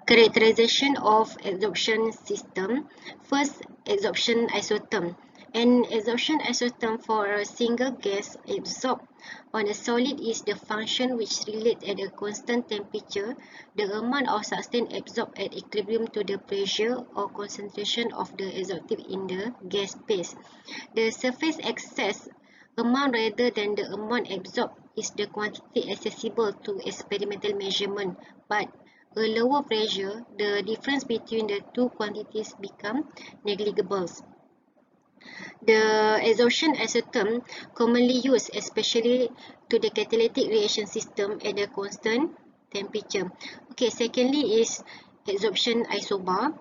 Characterization of adsorption system. First, adsorption isotherm. An adsorption isotherm for a single gas absorbed on a solid is the function which relates at a constant temperature the amount of substance absorbed at equilibrium to the pressure or concentration of the adsorptive in the gas phase. The surface excess amount rather than the amount absorbed is the quantity accessible to experimental measurement, but a lower pressure, the difference between the two quantities become negligible. The adsorption isotherm commonly used especially to the catalytic reaction system at a constant temperature. Okay, secondly is adsorption isobar,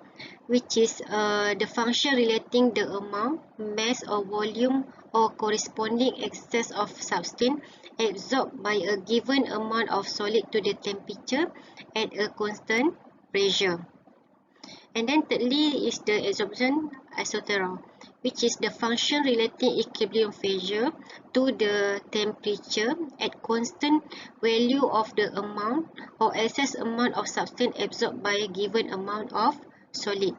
which is the function relating the amount, mass or volume or corresponding excess of substance absorbed by a given amount of solid to the temperature at a constant pressure. And then thirdly is the adsorption isotherm, which is the function relating equilibrium pressure to the temperature at constant value of the amount or excess amount of substance absorbed by a given amount of solid.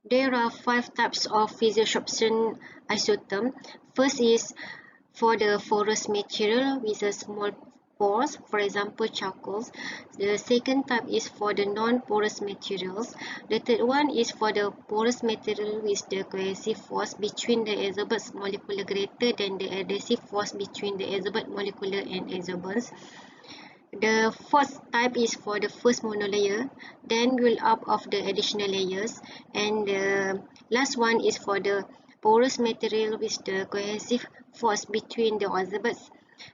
There are 5 types of physiosorption isotherm. First is for the porous material with a small pores, for example charcoals. The second type is for the non-porous materials. The third one is for the porous material with the cohesive force between the adsorbents molecule greater than the adhesive force between the adsorbent molecule and adsorbents. The fourth type is for the first monolayer, then build up of the additional layers, and the last one is for the porous material with the cohesive force between the adsorbents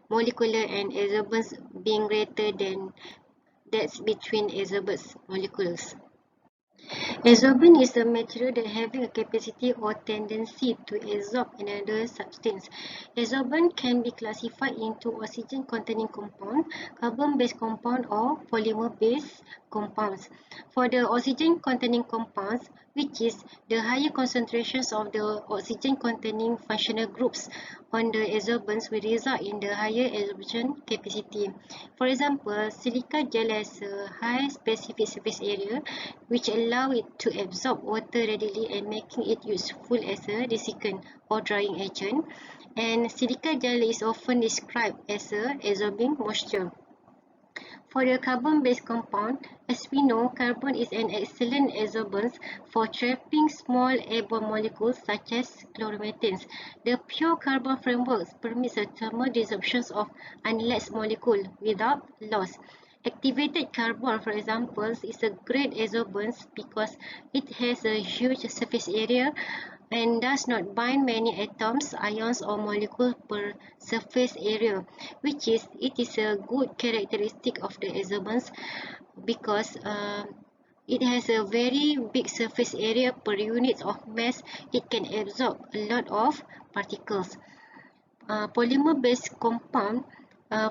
molecular and adsorbents being greater than that between adsorbents molecules. Adsorbent is a material that having a capacity or tendency to absorb another substance. Adsorbent can be classified into oxygen-containing compound, carbon-based compound, or polymer-based compounds. For the oxygen-containing compounds, which is the higher concentrations of the oxygen-containing functional groups on the adsorbents will result in the higher absorption capacity. For example, silica gel has a high specific surface area which allow it to absorb water readily and making it useful as a desiccant or drying agent. And silica gel is often described as a absorbing moisture. For the carbon-based compound, as we know, carbon is an excellent adsorbent for trapping small airborne molecules such as chloromethanes. The pure carbon framework permits a thermal desorption of unlatched molecule without loss. Activated carbon, for example, is a great adsorbent because it has a huge surface area and does not bind many atoms, ions or molecules per surface area, which is it is a good characteristic of the adsorbents because it has a very big surface area per unit of mass. It can absorb a lot of particles. Polymer-based compound,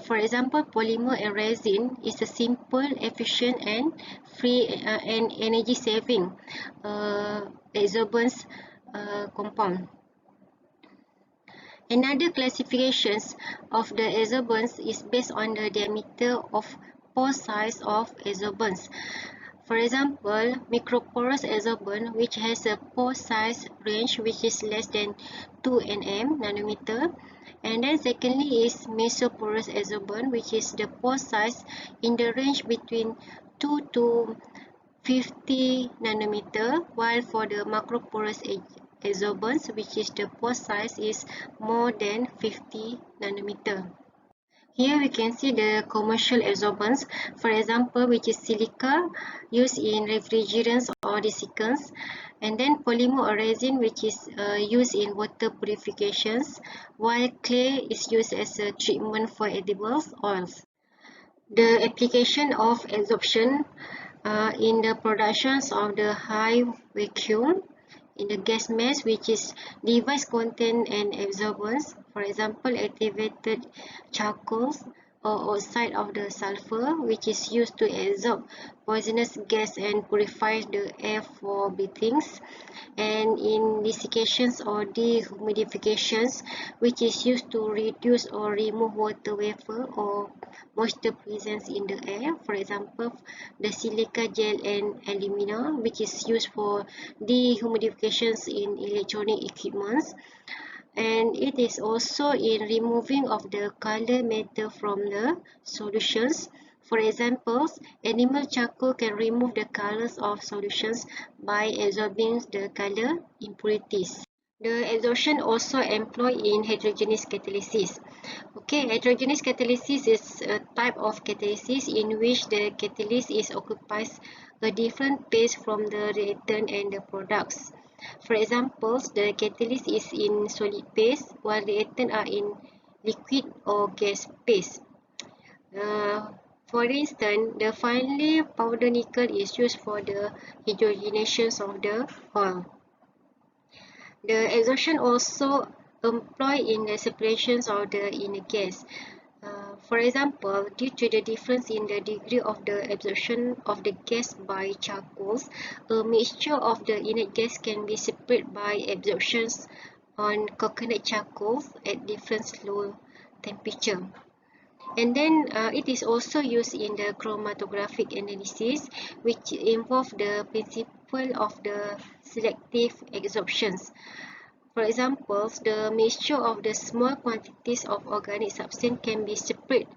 for example, polymer and resin is a simple, efficient, and free and energy-saving adsorbents compound. Another classifications of the adsorbents is based on the diameter of pore size of adsorbents. For example, microporous adsorbent which has a pore size range which is less than 2 nanometer. And then secondly is mesoporous adsorbent which is the pore size in the range between 2 to 50 nanometer, while for the macroporous adsorbents which is the pore size is more than 50 nanometer. Here we can see the commercial adsorbents, for example, which is silica used in refrigerants or desiccants, and then polymer or resin which is used in water purifications, while clay is used as a treatment for edible oils. The application of adsorption in the productions of the high vacuum in the gas mass, which is device contain and absorbers, for example activated charcoals, or oxide of the sulfur, which is used to absorb poisonous gas and purify the air for breathings, and in desiccations or dehumidifications, which is used to reduce or remove water vapor or moisture presence in the air. For example, the silica gel and alumina, which is used for dehumidifications in electronic equipments, and it is also in removing of the color matter from the solutions. For example, animal charcoal can remove the colors of solutions by absorbing the color impurities. The absorption also employed in heterogeneous catalysis. Okay, heterogeneous catalysis is a type of catalysis in which the catalyst occupies a different phase from the reactant and the products. For example, the catalyst is in solid phase while reactants are in liquid or gas phase. For instance, the finely powdered nickel is used for the hydrogenation of the oil. The exhaustion also employed in the separations of the inner gas. For example, due to the difference in the degree of the absorption of the gas by charcoals, a mixture of the inert gas can be separated by absorptions on coconut charcoals at different low temperature. And then it is also used in the chromatographic analysis, which involve the principle of the selective absorptions. For example, the mixture of the small quantities of organic substance can be separated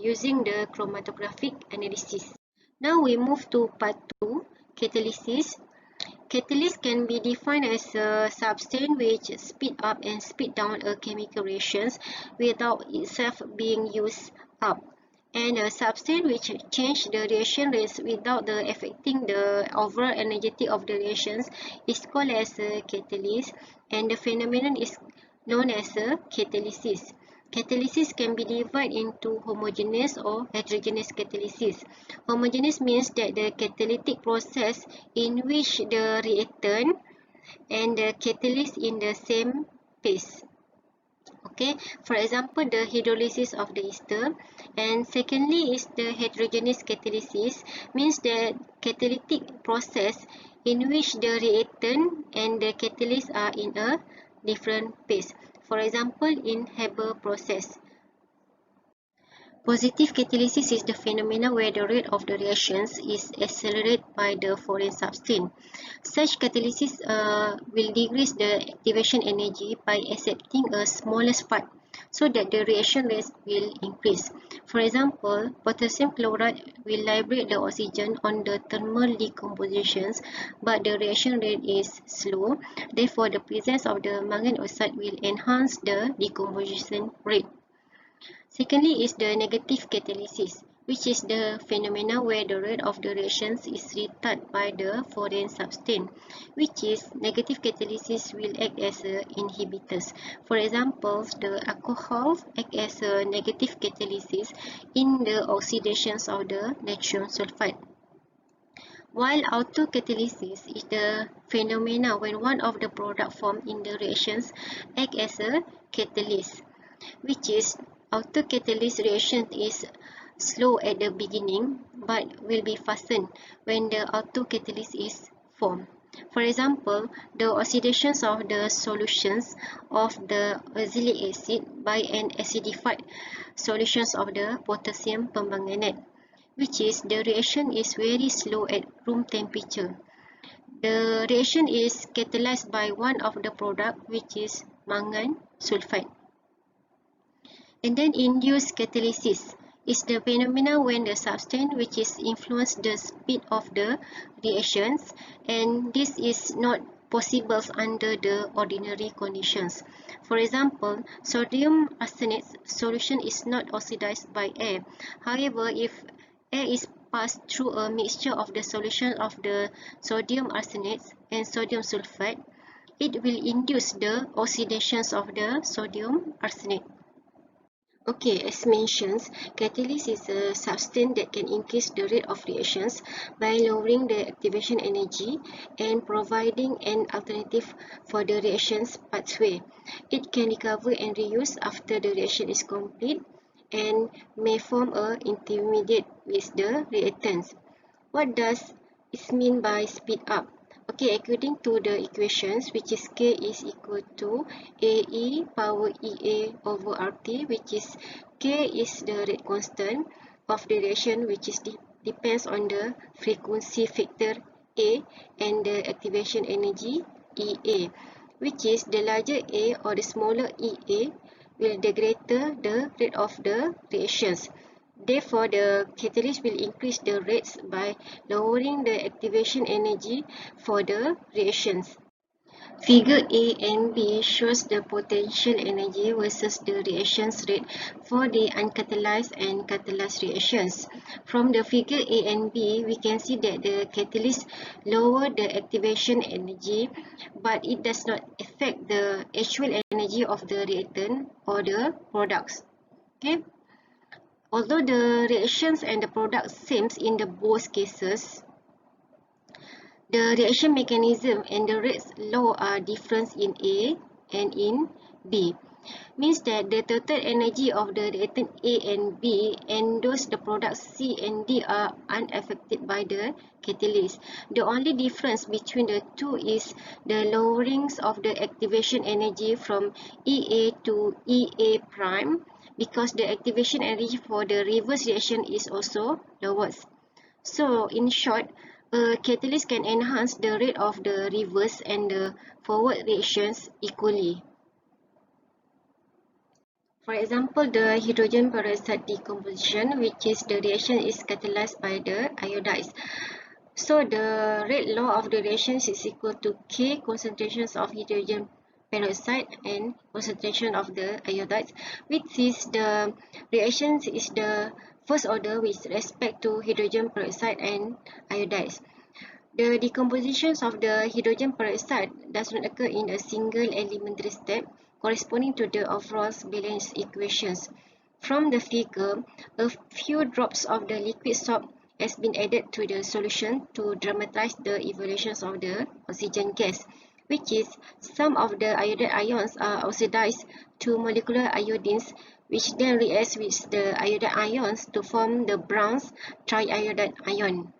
using the chromatographic analysis. Now we move to part 2, catalysis. Catalyst can be defined as a substance which speed up and speed down a chemical reaction without itself being used up, and a substance which change the reaction rates without affecting the overall energy of the reactions is called as a catalyst, and the phenomenon is known as a catalysis. Catalysis can be divided into homogeneous or heterogeneous catalysis. Homogeneous means that the catalytic process in which the reactant and the catalyst in the same phase. Okay, for example, the hydrolysis of the ester. And secondly is the heterogeneous catalysis, means the catalytic process in which the reactant and the catalyst are in a different phase. For example, in Haber process. Positive catalysis is the phenomenon where the rate of the reactions is accelerated by the foreign substance. Such catalysis will decrease the activation energy by accepting a smallest part so that the reaction rate will increase. For example, potassium chloride will liberate the oxygen on the thermal decompositions, but the reaction rate is slow. Therefore, the presence of the manganese oxide will enhance the decomposition rate. Secondly is the negative catalysis, which is the phenomena where the rate of the reactions is retarded by the foreign substance, which is negative catalysis will act as inhibitors. For example, the alcohol act as a negative catalysis in the oxidations of the natrium sulfide. While autocatalysis is the phenomena when one of the product formed in the reactions act as a catalyst, which is autocatalyst reaction is slow at the beginning but will be fastened when the autocatalyst is formed. For example, the oxidations of the solutions of the oxalic acid by an acidified solutions of the potassium permanganate, which is the reaction is very slow at room temperature. The reaction is catalyzed by one of the product, which is mangan sulfide. And then induced catalysis is the phenomena when the substance which is influence the speed of the reactions, and this is not possible under the ordinary conditions. For example, sodium arsenate solution is not oxidized by air. However, if air is passed through a mixture of the solution of the sodium arsenate and sodium sulfide, it will induce the oxidations of the sodium arsenate. Okay, as mentioned, catalyst is a substance that can increase the rate of reactions by lowering the activation energy and providing an alternative for the reactions pathway. It can recover and reuse after the reaction is complete, and may form a intermediate with the reactants. What does it mean by speed up? Okay, according to the equations, which is K is equal to AE power EA over RT, which is K is the rate constant of the reaction, which is depends on the frequency factor A and the activation energy EA, which is the larger A or the smaller EA will the greater the rate of the reactions. Therefore, the catalyst will increase the rates by lowering the activation energy for the reactions. Figure A and B shows the potential energy versus the reactions rate for the uncatalyzed and catalyzed reactions. From the figure A and B, we can see that the catalyst lower the activation energy, but it does not affect the actual energy of the reactant or the products. Okay. Although the reactions and the product seems in the both cases, the reaction mechanism and the rates law are different in A and in B. Means that the total energy of the reactant A and B and those the products C and D are unaffected by the catalyst. The only difference between the two is the lowerings of the activation energy from EA to EA prime, because the activation energy for the reverse reaction is also lowered. So, in short, a catalyst can enhance the rate of the reverse and the forward reactions equally. For example, the hydrogen peroxide decomposition, which is the reaction is catalyzed by the iodides. So, the rate law of the reactions is equal to K concentrations of hydrogen peroxide and concentration of the iodides, which is the reactions is the first order with respect to hydrogen peroxide and iodides. The decompositions of the hydrogen peroxide does not occur in a single elementary step corresponding to the overall balance equations. From the figure, a few drops of the liquid salt has been added to the solution to dramatize the evaluations of the oxygen gas, which is some of the iodide ions are oxidized to molecular iodines, which then reacts with the iodide ions to form the bronze triiodide ion.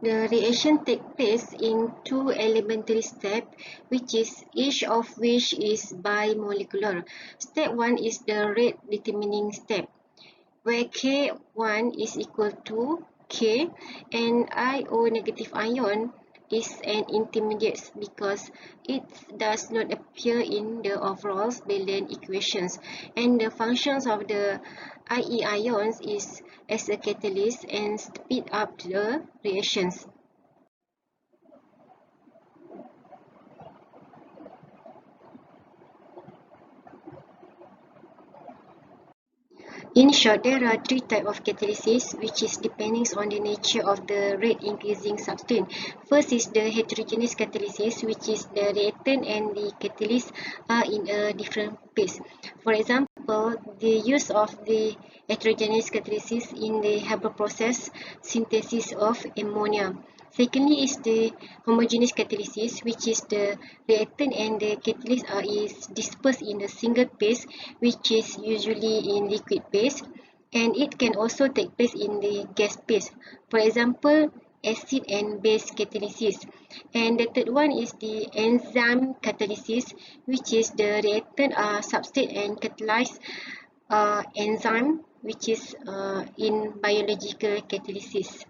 The reaction takes place in two elementary steps, which is each of which is bimolecular. Step 1 is the rate determining step, where K1 is equal to K and IO negative ion is an intermediate because it does not appear in the overall balance equations, and the functions of the IE ions is as a catalyst and speed up the reactions. In short, there are three types of catalysis, which is depending on the nature of the rate increasing substance. First is the heterogeneous catalysis, which is the reactant and the catalyst are in a different phase. For example, the use of the heterogeneous catalysis in the Haber process synthesis of ammonia. Secondly is the homogeneous catalysis, which is the reactant and the catalyst is dispersed in a single phase, which is usually in liquid phase, and it can also take place in the gas phase. For example, acid and base catalysis. And the third one is the enzyme catalysis, which is the reactant substrate and catalyzed enzyme, which is in biological catalysis.